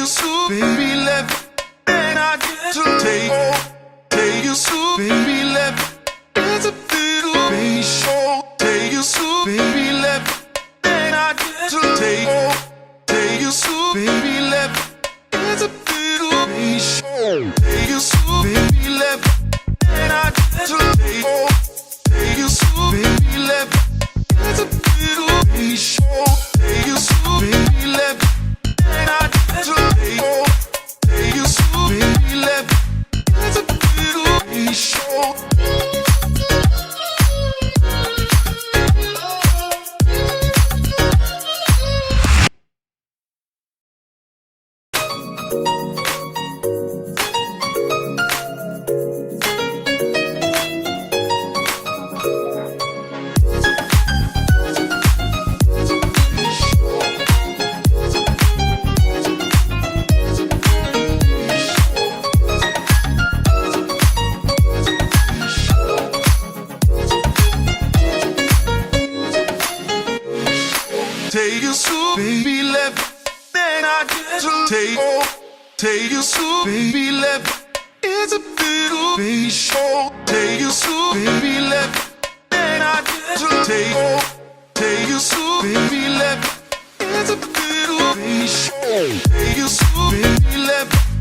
you so, baby, let me, and I get to take you so, baby, let me, it's a little baby show. Take you so, baby, let me, and I get to take you so, baby, let me, it's a little baby show. Take you so, baby, let me, and I get to take you so, baby, let me, it's a little baby show. Take you so, baby, let me, and I get to take you so, baby, let me, it's a little baby show. Take you so, baby, let me, then I get to take you so, baby, let me, it's a little baby show. Take you so, baby, let me, then I get to take you so, baby, let me, it's a little baby show. Take you so, baby, let me.